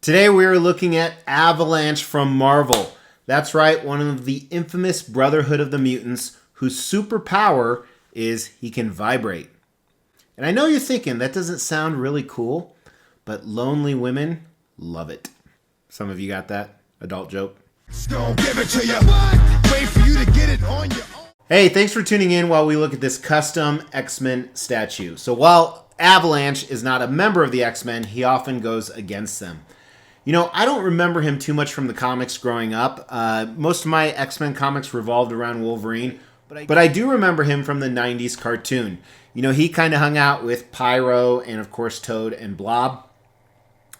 Today we are looking at Avalanche from Marvel. That's right, one of the infamous Brotherhood of the Mutants whose superpower is he can vibrate. And I know you're thinking that doesn't sound really cool, but lonely women love it. Some of you got that adult joke? Give it to you. Wait for you to get it on your own. Hey, thanks for tuning in while we look at this custom X-Men statue. So while Avalanche is not a member of the X-Men, he often goes against them. You know, I don't remember him too much from the comics growing up. Most of my X-Men comics revolved around Wolverine, but I do remember him from the 90s cartoon. You know, he kind of hung out with Pyro and, of course, Toad and Blob.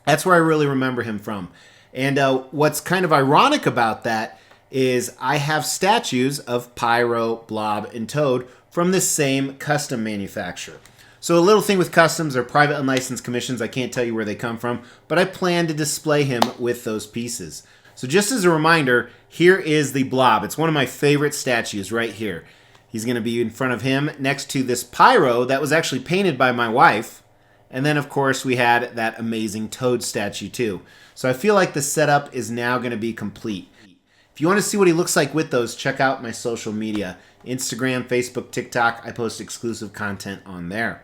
That's where I really remember him from. And what's kind of ironic about that is I have statues of Pyro, Blob, and Toad from the same custom manufacturer. So a little thing with customs, they're private unlicensed commissions. I can't tell you where they come from, but I plan to display him with those pieces. So just as a reminder, here is the Blob. It's one of my favorite statues right here. He's going to be in front of him next to this Pyro that was actually painted by my wife. And then, of course, we had that amazing Toad statue too. So I feel like the setup is now going to be complete. If you want to see what he looks like with those, check out my social media. Instagram, Facebook, TikTok. I post exclusive content on there.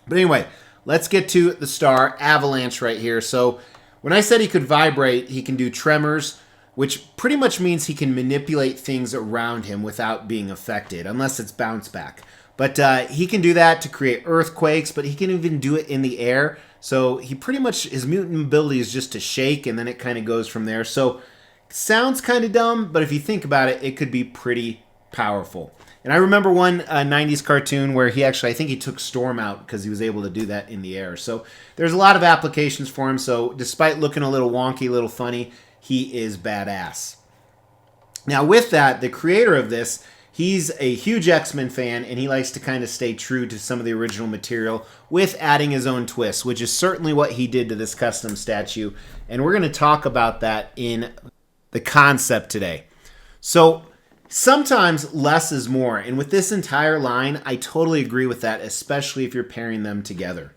But anyway, let's get to the star, Avalanche, right here. So when I said he could vibrate, he can do tremors, which pretty much means he can manipulate things around him without being affected, unless it's bounce back. But he can do that to create earthquakes, but he can even do it in the air. So he pretty much, his mutant ability is just to shake, and then it kind of goes from there. So sounds kind of dumb, but if you think about it, it could be pretty powerful. And I remember one 90s cartoon where he actually, I think he took Storm out because he was able to do that in the air. So there's a lot of applications for him. So despite looking a little wonky, a little funny, he is badass. Now with that, the creator of this, he's a huge X-Men fan, and he likes to kind of stay true to some of the original material with adding his own twist, which is certainly what he did to this custom statue. And we're going to talk about that in the concept today. So sometimes less is more, and with this entire line, I totally agree with that, especially if you're pairing them together.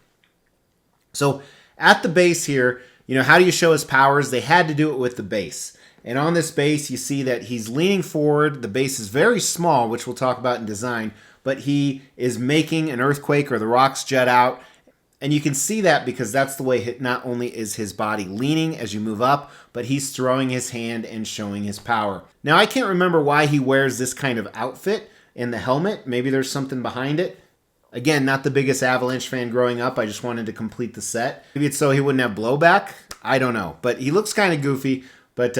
So at the base here, you know, how do you show his powers? They had to do it with the base. And on this base, you see that he's leaning forward. The base is very small, which we'll talk about in design, but he is making an earthquake or the rocks jet out. And you can see that because that's the way not only is his body leaning as you move up, but he's throwing his hand and showing his power. Now, I can't remember why he wears this kind of outfit and the helmet. Maybe there's something behind it. Again, not the biggest Avalanche fan growing up. I just wanted to complete the set. Maybe it's so he wouldn't have blowback. I don't know. But he looks kind of goofy, but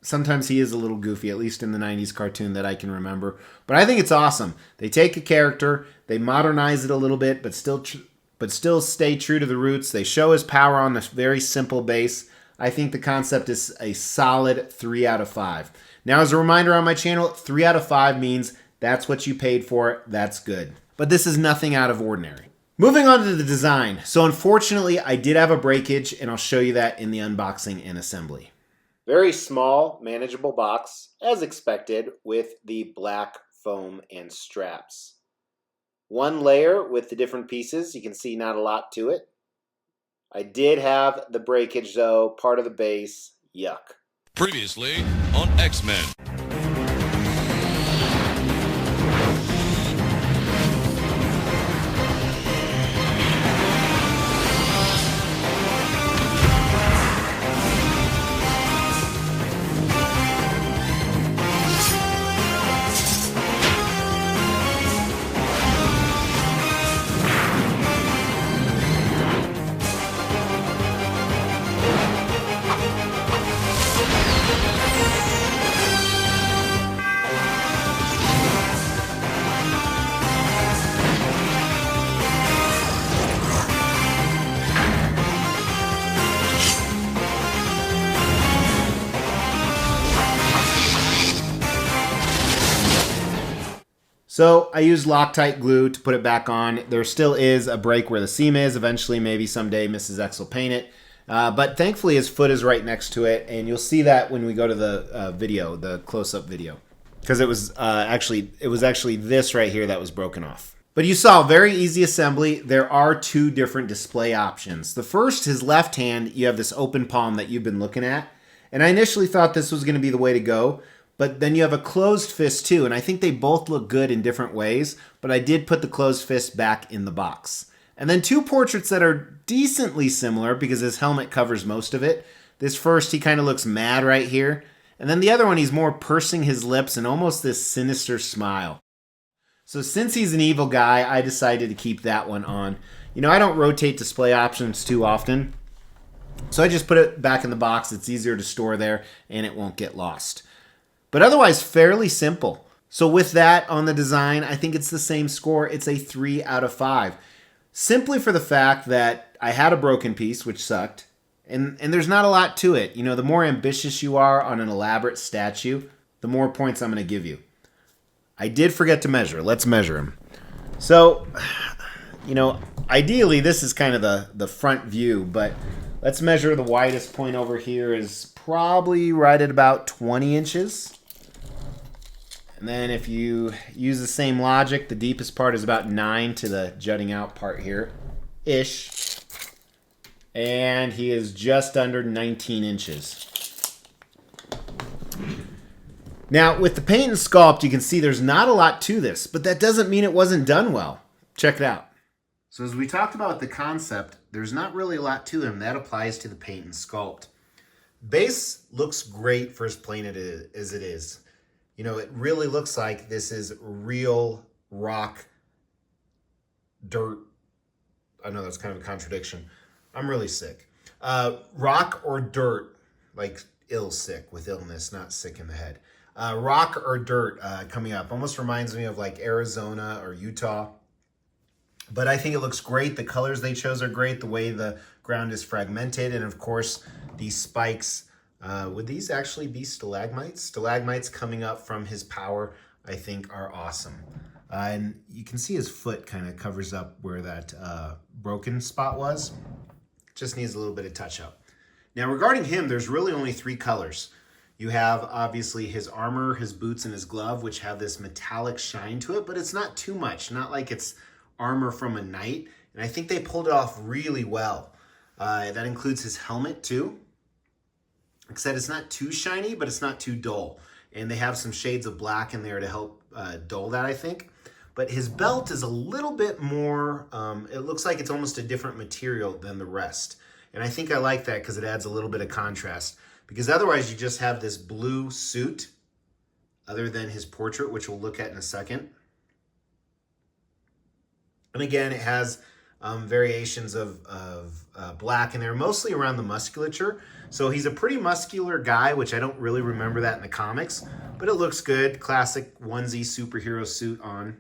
sometimes he is a little goofy, at least in the 90s cartoon that I can remember. But I think it's awesome. They take a character, they modernize it a little bit, but still stay true to the roots. They show his power on a very simple base. I think the concept is a solid 3 out of 5. Now, as a reminder on my channel, 3 out of 5 means that's what you paid for. That's good. But this is nothing out of ordinary. Moving on to the design. So unfortunately, I did have a breakage, and I'll show you that in the unboxing and assembly. Very small, manageable box, as expected, with the black foam and straps. One layer with the different pieces. You can see not a lot to it. I did have the breakage though, part of the base. Yuck. Previously on X-Men. So I used Loctite glue to put it back on. There still is a break where the seam is. Eventually, maybe someday, Mrs. X will paint it. But thankfully, his foot is right next to it, and you'll see that when we go to the video, the close-up video, because it was actually this right here that was broken off. But you saw very easy assembly. There are two different display options. The first, his left hand, you have this open palm that you've been looking at. And I initially thought this was going to be the way to go. But then you have a closed fist too. And I think they both look good in different ways. But I did put the closed fist back in the box. And then two portraits that are decently similar because his helmet covers most of it. This first, he kind of looks mad right here. And then the other one, he's more pursing his lips and almost this sinister smile. So since he's an evil guy, I decided to keep that one on. You know, I don't rotate display options too often. So I just put it back in the box. It's easier to store there and it won't get lost. But otherwise, fairly simple. So with that on the design, I think it's the same score. It's a 3 out of 5. Simply for the fact that I had a broken piece, which sucked. And there's not a lot to it. You know, the more ambitious you are on an elaborate statue, the more points I'm going to give you. I did forget to measure. Let's measure him. So, you know, ideally this is kind of the front view, but let's measure the widest point over here is probably right at about 20 inches. And then if you use the same logic, the deepest part is about 9 to the jutting out part here-ish. And he is just under 19 inches. Now, with the paint and sculpt, you can see there's not a lot to this, but that doesn't mean it wasn't done well. Check it out. So as we talked about the concept, there's not really a lot to him. That applies to the paint and sculpt. Base looks great for as plain as it is. You know, it really looks like this is real rock, dirt. I know that's kind of a contradiction. I'm really sick. Rock or dirt, like ill sick with illness, not sick in the head. Rock or dirt coming up. Almost reminds me of like Arizona or Utah. But I think it looks great. The colors they chose are great. The way the ground is fragmented. And of course, these spikes. Would these actually be stalagmites? Stalagmites coming up from his power, I think, are awesome. And you can see his foot kind of covers up where that broken spot was. Just needs a little bit of touch up. Now, regarding him, there's really only 3 colors. You have, obviously, his armor, his boots, and his glove, which have this metallic shine to it, but it's not too much. Not like it's armor from a knight. And I think they pulled it off really well. That includes his helmet, too. Like I said, it's not too shiny, but it's not too dull. And they have some shades of black in there to help dull that, I think. But his belt is a little bit more, it looks like it's almost a different material than the rest. And I think I like that because it adds a little bit of contrast. Because otherwise you just have this blue suit, other than his portrait, which we'll look at in a second. And again, it has variations of black in there, mostly around the musculature. So he's a pretty muscular guy, which I don't really remember that in the comics. But it looks good. Classic onesie superhero suit on.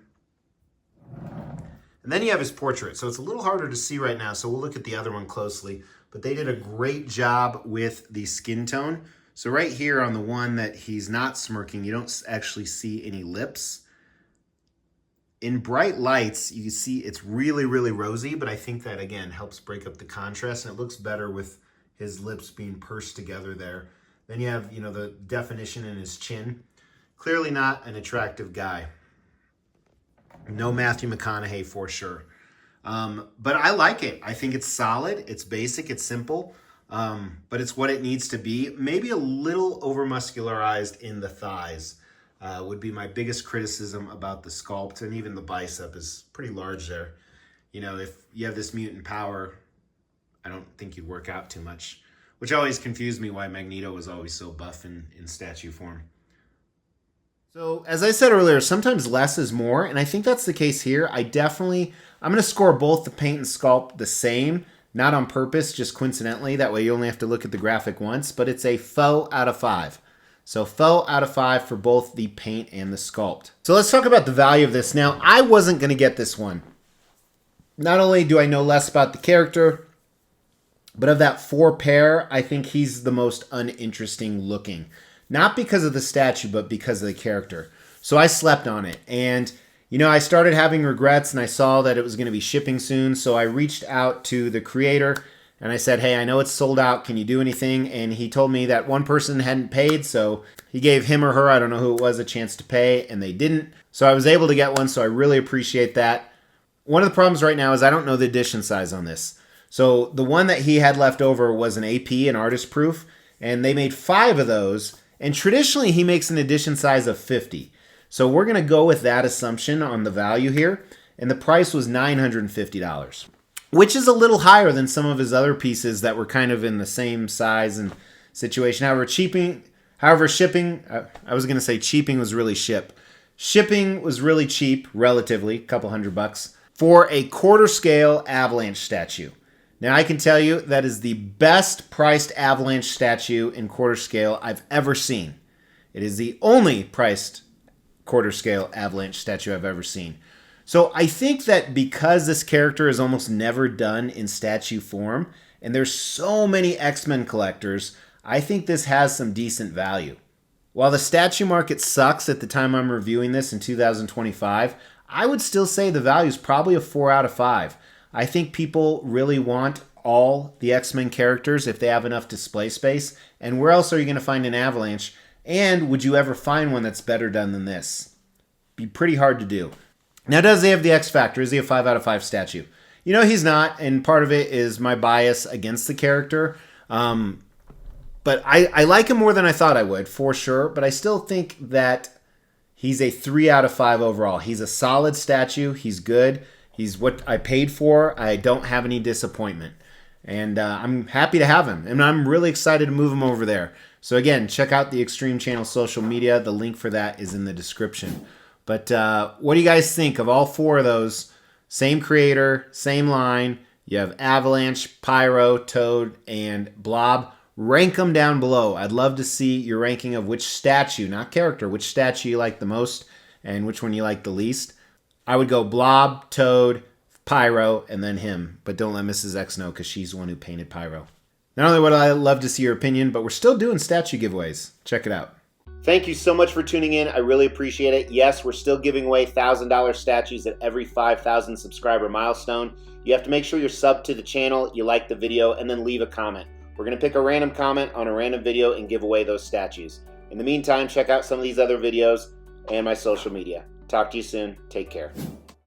And then you have his portrait. So it's a little harder to see right now, so we'll look at the other one closely. But they did a great job with the skin tone. So right here on the one that he's not smirking, you don't actually see any lips. In bright lights, you can see it's really, really rosy, but I think that, again, helps break up the contrast, and it looks better with his lips being pursed together there. Then you have, you know, the definition in his chin. Clearly not an attractive guy. No Matthew McConaughey for sure. But I like it. I think it's solid. It's basic. It's simple. But it's what it needs to be. Maybe a little over-muscularized in the thighs would be my biggest criticism about the sculpt. And even the bicep is pretty large there. You know, if you have this mutant power, I don't think you'd work out too much. Which always confused me why Magneto was always so buff in statue form. So, as I said earlier, sometimes less is more, and I think that's the case here. I'm going to score both the paint and sculpt the same, not on purpose, just coincidentally. That way you only have to look at the graphic once, but it's a faux out of 5. So, faux out of 5 for both the paint and the sculpt. So, let's talk about the value of this. Now, I wasn't going to get this one. Not only do I know less about the character, but of that 4 pair, I think he's the most uninteresting looking. Not because of the statue, but because of the character. So I slept on it. And, you know, I started having regrets and I saw that it was going to be shipping soon. So I reached out to the creator and I said, hey, I know it's sold out. Can you do anything? And he told me that one person hadn't paid. So he gave him or her, I don't know who it was, a chance to pay. And they didn't. So I was able to get one. So I really appreciate that. One of the problems right now is I don't know the edition size on this. So the one that he had left over was an AP, an artist proof, and they made 5 of those. And traditionally he makes an edition size of 50. So we're going to go with that assumption on the value here. And the price was $950, which is a little higher than some of his other pieces that were kind of in the same size and situation. However, shipping, I was going to say cheaping was really Shipping was really cheap, relatively, a couple $100 for a quarter scale Avalanche statue. Now I can tell you that is the best priced Avalanche statue in quarter scale I've ever seen. It is the only priced quarter scale Avalanche statue I've ever seen. So I think that because this character is almost never done in statue form, and there's so many X-Men collectors, I think this has some decent value. While the statue market sucks at the time I'm reviewing this in 2025, I would still say the value is probably a 4 out of 5. I think people really want all the X-Men characters if they have enough display space. And where else are you going to find an Avalanche? And would you ever find one that's better done than this? Be pretty hard to do. Now, does he have the X factor? Is he a 5 out of 5 statue? You know, he's not. And part of it is my bias against the character. But I like him more than I thought I would, for sure. But I still think that he's a 3 out of 5 overall. He's a solid statue. He's good. He's what I paid for. I don't have any disappointment. And I'm happy to have him. And I'm really excited to move him over there. So again, check out the Extreme Channel social media. The link for that is in the description. But what do you guys think of all 4 of those? Same creator, same line. You have Avalanche, Pyro, Toad, and Blob. Rank them down below. I'd love to see your ranking of which statue, not character, which statue you like the most and which one you like the least. I would go Blob, Toad, Pyro, and then him. But don't let Mrs. X know because she's the one who painted Pyro. Not only would I love to see your opinion, but we're still doing statue giveaways. Check it out. Thank you so much for tuning in. I really appreciate it. Yes, we're still giving away $1,000 statues at every 5,000 subscriber milestone. You have to make sure you're subbed to the channel, you like the video, and then leave a comment. We're going to pick a random comment on a random video and give away those statues. In the meantime, check out some of these other videos and my social media. Talk to you soon. Take care.